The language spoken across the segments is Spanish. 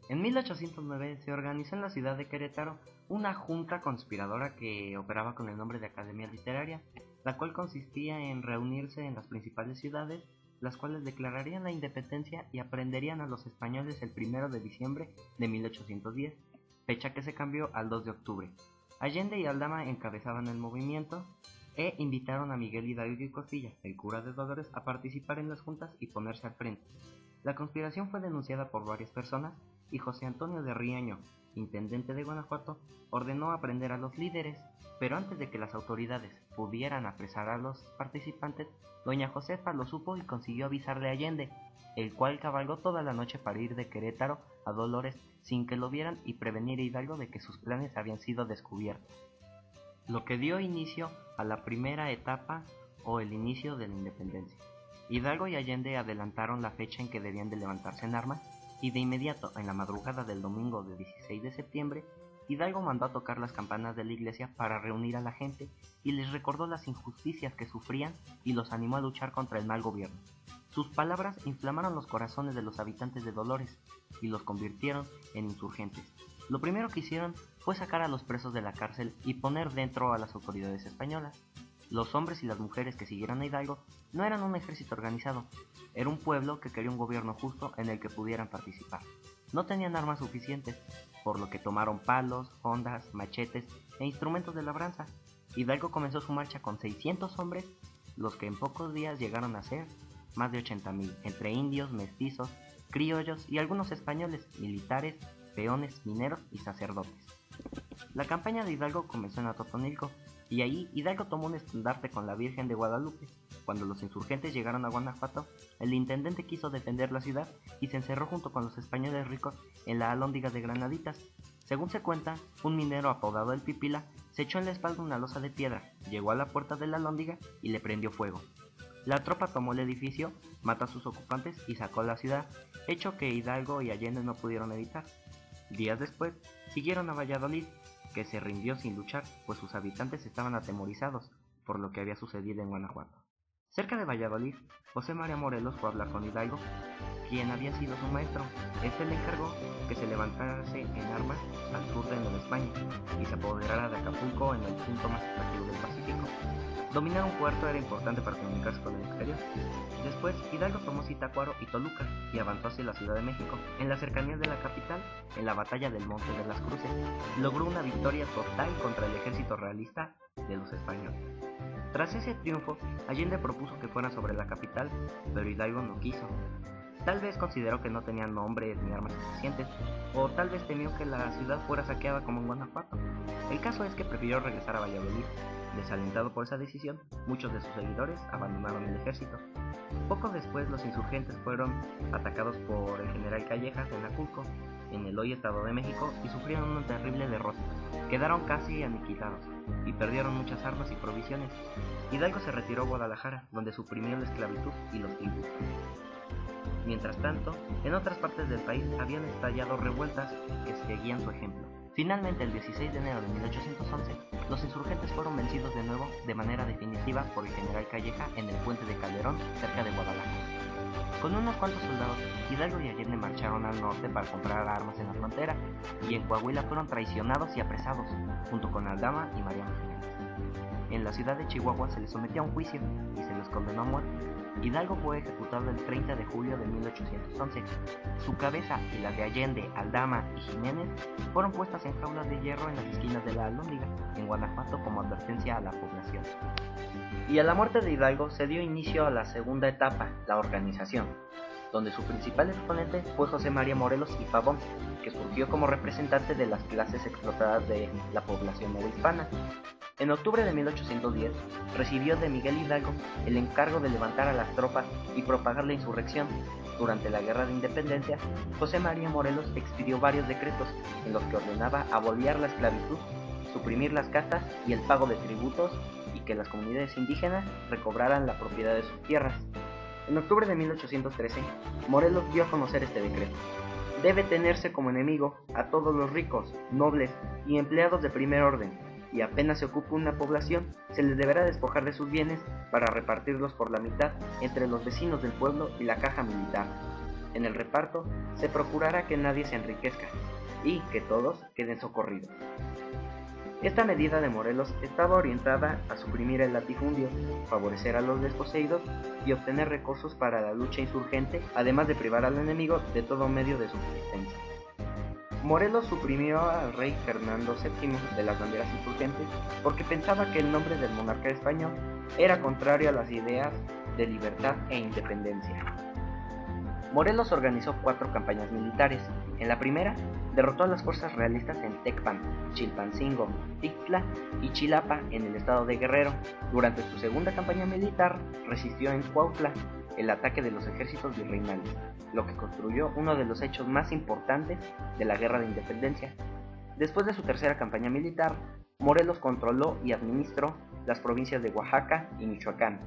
En 1809 se organizó en la ciudad de Querétaro una junta conspiradora que operaba con el nombre de Academia Literaria, la cual consistía en reunirse en las principales ciudades, las cuales declararían la independencia y aprenderían a los españoles el 1 de diciembre de 1810, fecha que se cambió al 2 de octubre. Allende y Aldama encabezaban el movimiento e invitaron a Miguel Hidalgo y Costilla, el cura de Dolores, a participar en las juntas y ponerse al frente. La conspiración fue denunciada por varias personas y José Antonio de Riaño, intendente de Guanajuato, ordenó aprender a los líderes, pero antes de que las autoridades pudieran apresar a los participantes, doña Josefa lo supo y consiguió avisarle a Allende, el cual cabalgó toda la noche para ir de Querétaro a Dolores sin que lo vieran y prevenir a Hidalgo de que sus planes habían sido descubiertos, lo que dio inicio a la primera etapa o el inicio de la independencia. Hidalgo y Allende adelantaron la fecha en que debían de levantarse en armas y de inmediato, en la madrugada del domingo de 16 de septiembre, Hidalgo mandó a tocar las campanas de la iglesia para reunir a la gente y les recordó las injusticias que sufrían y los animó a luchar contra el mal gobierno. Sus palabras inflamaron los corazones de los habitantes de Dolores y los convirtieron en insurgentes. Lo primero que hicieron fue sacar a los presos de la cárcel y poner dentro a las autoridades españolas. Los hombres y las mujeres que siguieron a Hidalgo no eran un ejército organizado, era un pueblo que quería un gobierno justo en el que pudieran participar. No tenían armas suficientes, por lo que tomaron palos, hondas, machetes e instrumentos de labranza. Hidalgo comenzó su marcha con 600 hombres, los que en pocos días llegaron a ser más de 80,000, entre indios, mestizos, criollos y algunos españoles, militares, peones, mineros y sacerdotes. La campaña de Hidalgo comenzó en Atotonilco, y ahí Hidalgo tomó un estandarte con la Virgen de Guadalupe. Cuando los insurgentes llegaron a Guanajuato, el intendente quiso defender la ciudad y se encerró junto con los españoles ricos en la Alhóndiga de Granaditas. Según se cuenta, un minero apodado El Pipila se echó en la espalda una losa de piedra, llegó a la puerta de la Alhóndiga y le prendió fuego. La tropa tomó el edificio, mató a sus ocupantes y sacó la ciudad, hecho que Hidalgo y Allende no pudieron evitar. Días después, siguieron a Valladolid, que se rindió sin luchar, pues sus habitantes estaban atemorizados por lo que había sucedido en Guanajuato. Cerca de Valladolid, José María Morelos fue a hablar con Hidalgo, quien había sido su maestro. Este le encargó que se levantase en armas al sur de Nueva España y se apoderara de Acapulco, en el punto más atractivo del Pacífico. Dominar un puerto era importante para comunicarse con el exterior. Después, Hidalgo tomó Zitácuaro y Toluca y avanzó hacia la Ciudad de México. En las cercanías de la capital, en la batalla del Monte de las Cruces, logró una victoria total contra el ejército realista de los españoles. Tras ese triunfo, Allende propuso que fuera sobre la capital, pero Hidalgo no quiso. Tal vez consideró que no tenían hombres ni armas suficientes, o tal vez temió que la ciudad fuera saqueada como en Guanajuato. El caso es que prefirió regresar a Valladolid. Desalentado por esa decisión, muchos de sus seguidores abandonaron el ejército. Poco después, los insurgentes fueron atacados por el general Callejas en Aculco, en el hoy Estado de México, y sufrieron una terrible derrota. Quedaron casi aniquilados y perdieron muchas armas y provisiones. Hidalgo se retiró a Guadalajara, donde suprimió la esclavitud y los tributos. Mientras tanto, en otras partes del país habían estallado revueltas que seguían su ejemplo. Finalmente, el 16 de enero de 1811, los insurgentes fueron vencidos de nuevo de manera definitiva por el general Calleja en el puente de Calderón, cerca de Guadalajara. Con unos cuantos soldados, Hidalgo y Allende marcharon al norte para comprar armas en la frontera, y en Coahuila fueron traicionados y apresados, junto con Aldama y Mariano Jiménez. En la ciudad de Chihuahua se les sometió a un juicio y se les condenó a muerte. Hidalgo fue ejecutado el 30 de julio de 1811. Su cabeza y la de Allende, Aldama y Jiménez fueron puestas en jaulas de hierro en las esquinas de la Alhóndiga, en Guanajuato, como advertencia a la población. Y a la muerte de Hidalgo se dio inicio a la segunda etapa, la organización, donde su principal exponente fue José María Morelos y Pavón, que surgió como representante de las clases explotadas de la población novohispana. En octubre de 1810, recibió de Miguel Hidalgo el encargo de levantar a las tropas y propagar la insurrección. Durante la Guerra de Independencia, José María Morelos expidió varios decretos en los que ordenaba abolir la esclavitud, suprimir las castas y el pago de tributos, y que las comunidades indígenas recobraran la propiedad de sus tierras. En octubre de 1813, Morelos dio a conocer este decreto. Debe tenerse como enemigo a todos los ricos, nobles y empleados de primer orden, y apenas se ocupe una población, se les deberá despojar de sus bienes para repartirlos por la mitad entre los vecinos del pueblo y la caja militar. en el reparto se procurara que nadie se enriquezca y que todos queden socorridos. Esta medida de Morelos estaba orientada a suprimir el latifundio, favorecer a los desposeídos y obtener recursos para la lucha insurgente, además de privar al enemigo de todo medio de subsistencia. Morelos suprimió al rey Fernando VII de las banderas insurgentes porque pensaba que el nombre del monarca español era contrario a las ideas de libertad e independencia. Morelos organizó 4 campañas militares. En la primera, derrotó a las fuerzas realistas en Tecpan, Chilpancingo, Tixla y Chilapa en el estado de Guerrero. Durante su segunda campaña militar, resistió en Cuautla el ataque de los ejércitos virreinales, lo que construyó uno de los hechos más importantes de la Guerra de Independencia. Después de su tercera campaña militar, Morelos controló y administró las provincias de Oaxaca y Michoacán,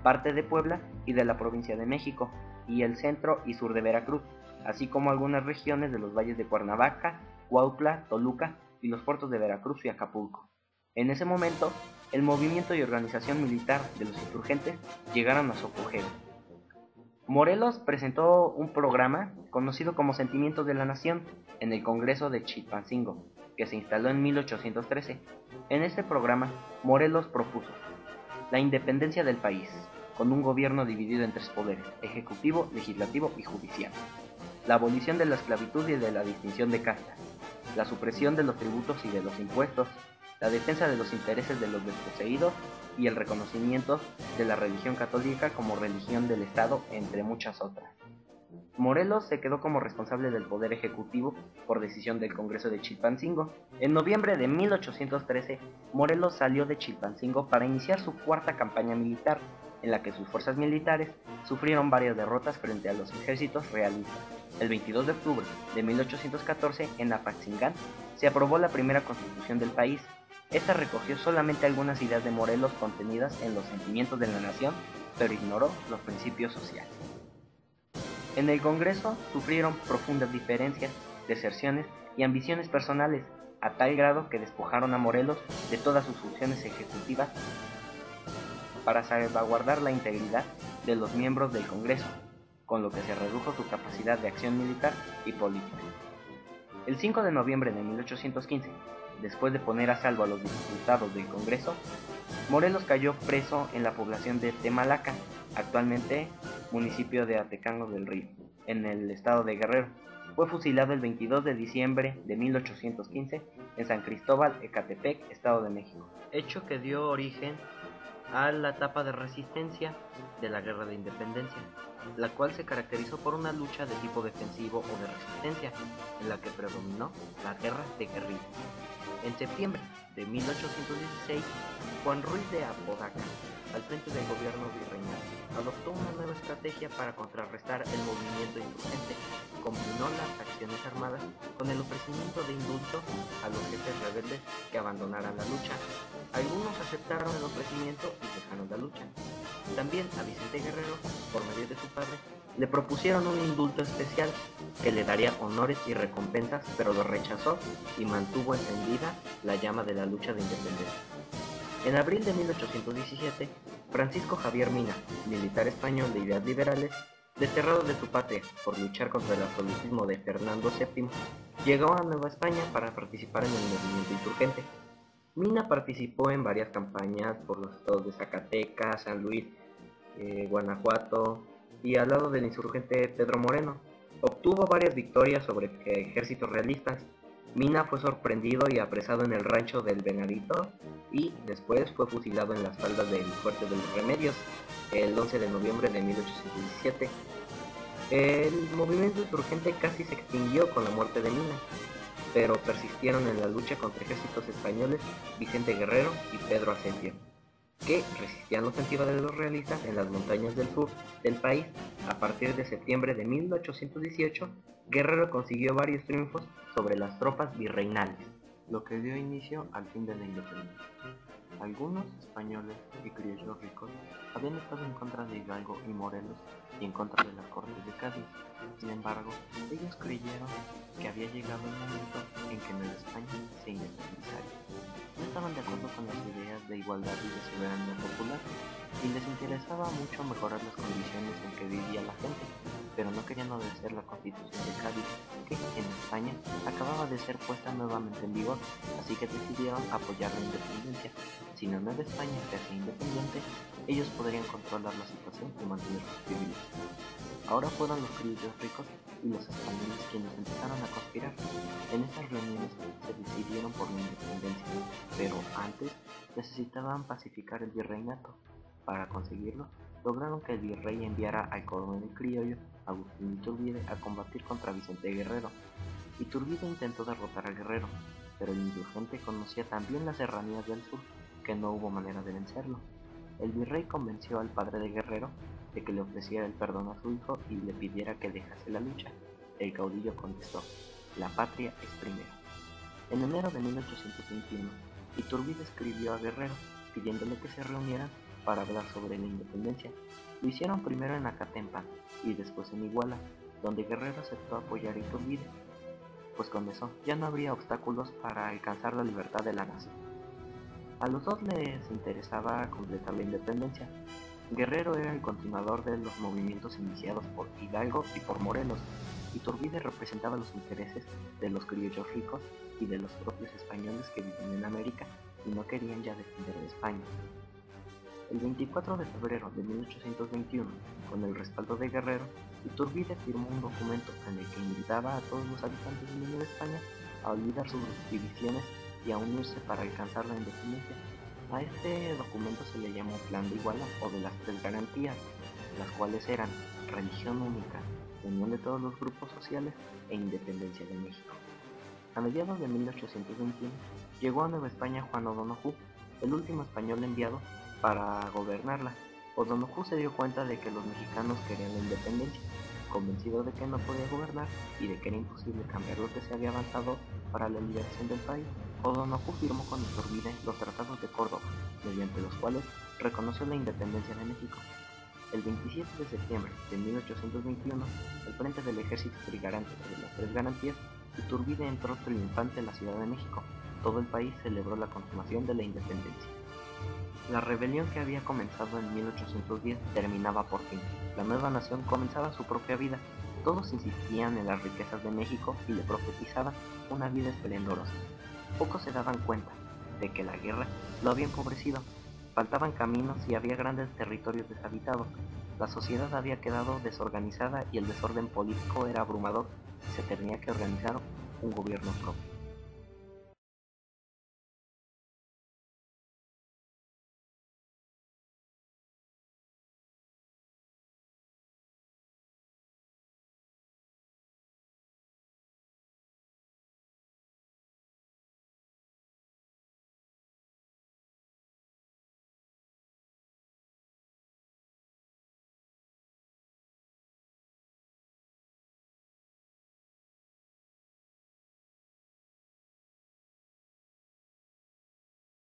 parte de Puebla y de la provincia de México, y el centro y sur de Veracruz, así como algunas regiones de los valles de Cuernavaca, Cuautla, Toluca y los puertos de Veracruz y Acapulco. En ese momento, el movimiento y organización militar de los insurgentes llegaron a su apogeo. Morelos presentó un programa conocido como Sentimientos de la Nación en el Congreso de Chilpancingo, que se instaló en 1813. En este programa, Morelos propuso la independencia del país, con un gobierno dividido en 3 poderes: ejecutivo, legislativo y judicial; la abolición de la esclavitud y de la distinción de castas; la supresión de los tributos y de los impuestos; la defensa de los intereses de los desposeídos y el reconocimiento de la religión católica como religión del Estado, entre muchas otras. Morelos se quedó como responsable del poder ejecutivo por decisión del Congreso de Chilpancingo. En noviembre de 1813, Morelos salió de Chilpancingo para iniciar su 4ª campaña militar, en la que sus fuerzas militares sufrieron varias derrotas frente a los ejércitos realistas. El 22 de octubre de 1814, en Apatzingán, se aprobó la primera constitución del país. Esta recogió solamente algunas ideas de Morelos contenidas en los Sentimientos de la Nación, pero ignoró los principios sociales. En el Congreso sufrieron profundas diferencias, deserciones y ambiciones personales, a tal grado que despojaron a Morelos de todas sus funciones ejecutivas para salvaguardar la integridad de los miembros del Congreso, con lo que se redujo su capacidad de acción militar y política. El 5 de noviembre de 1815, después de poner a salvo a los diputados del Congreso, Morelos cayó preso en la población de Temalaca, actualmente municipio de Atecango del Río, en el estado de Guerrero. Fue fusilado el 22 de diciembre de 1815 en San Cristóbal, Ecatepec, Estado de México, hecho que dio origen a la etapa de resistencia de la Guerra de Independencia, la cual se caracterizó por una lucha de tipo defensivo o de resistencia, en la que predominó la guerra de guerrilla. En septiembre de 1816, Juan Ruiz de Apodaca, al frente del gobierno virreinal, adoptó una nueva estrategia para contrarrestar el movimiento insurgente. Combinó las acciones armadas con el ofrecimiento de indulto a los jefes rebeldes que abandonaran la lucha. Algunos aceptaron el ofrecimiento y dejaron la lucha. También a Vicente Guerrero, por medio de su padre, le propusieron un indulto especial que le daría honores y recompensas, pero lo rechazó y mantuvo encendida la llama de la lucha de independencia. En abril de 1817, Francisco Javier Mina, militar español de ideas liberales, desterrado de su patria por luchar contra el absolutismo de Fernando VII, llegó a Nueva España para participar en el movimiento insurgente. Mina participó en varias campañas por los estados de Zacatecas, San Luis, Guanajuato, y al lado del insurgente Pedro Moreno. Obtuvo varias victorias sobre ejércitos realistas. Mina fue sorprendido y apresado en el rancho del Venadito y después fue fusilado en las faldas del Fuerte de los Remedios el 11 de noviembre de 1817. El movimiento insurgente casi se extinguió con la muerte de Mina, pero persistieron en la lucha contra ejércitos españoles Vicente Guerrero y Pedro Asencio, que resistían la ofensiva de los realistas en las montañas del sur del país. A partir de septiembre de 1818, Guerrero consiguió varios triunfos sobre las tropas virreinales, lo que dio inicio al fin de la independencia. Algunos españoles y criollos ricos habían estado en contra de Hidalgo y Morelos y en contra de las Cortes de Cádiz. Sin embargo, ellos creyeron que había llegado el momento en que Nueva España se independizaría. No estaban de acuerdo con las ideas de igualdad y de soberanía popular, y les interesaba mucho mejorar las condiciones en que vivía la gente. pero no querían obedecer la Constitución de Cádiz, que en España acababa de ser puesta nuevamente en vigor, así que decidieron apoyar la independencia. Si la Nueva España se hacía independiente, ellos podrían controlar la situación y mantener sus privilegios. Ahora fueron los criollos ricos y los españoles quienes empezaron a conspirar. En estas reuniones se decidieron por la independencia, pero antes necesitaban pacificar el virreinato. Para conseguirlo, lograron que el virrey enviara al coronel criollo Agustín Iturbide a combatir contra Vicente Guerrero. Iturbide intentó derrotar a Guerrero, pero el insurgente conocía tan bien las serranías del sur que no hubo manera de vencerlo. El virrey convenció al padre de Guerrero de que le ofreciera el perdón a su hijo y le pidiera que dejase la lucha. El caudillo contestó: "La patria es primero". En enero de 1821, Iturbide escribió a Guerrero pidiéndole que se reunieran para hablar sobre la independencia. Lo hicieron primero en Acatempan y después en Iguala, donde Guerrero aceptó apoyar a Iturbide, pues con eso ya no habría obstáculos para alcanzar la libertad de la nación. A los dos les interesaba completar la independencia. Guerrero era el continuador de los movimientos iniciados por Hidalgo y por Morelos. Iturbide representaba los intereses de los criollos ricos y de los propios españoles que vivían en América y no querían ya depender de España. El 24 de febrero de 1821, con el respaldo de Guerrero, Iturbide firmó un documento en el que invitaba a todos los habitantes de la Nueva España a olvidar sus divisiones y a unirse para alcanzar la independencia. A este documento se le llamó Plan de Iguala o de las Tres Garantías, las cuales eran religión única, unión de todos los grupos sociales e independencia de México. A mediados de 1821 llegó a Nueva España Juan O'Donojú, el último español enviado para gobernarla. O'Donojú se dio cuenta de que los mexicanos querían la independencia. Convencido de que no podía gobernar y de que era imposible cambiar lo que se había avanzado para la liberación del país, O'Donojú firmó con Iturbide los tratados de Córdoba, mediante los cuales reconoció la independencia de México. El 27 de septiembre de 1821, al frente del ejército trigarante de las Tres Garantías, Iturbide entró triunfante en la Ciudad de México. Todo el país celebró la consumación de la independencia. La rebelión que había comenzado en 1810 terminaba por fin. La nueva nación comenzaba su propia vida. Todos insistían en las riquezas de México y le profetizaban una vida esplendorosa. Pocos se daban cuenta de que la guerra lo había empobrecido. Faltaban caminos y había grandes territorios deshabitados. La sociedad había quedado desorganizada y el desorden político era abrumador. Se tenía que organizar un gobierno propio.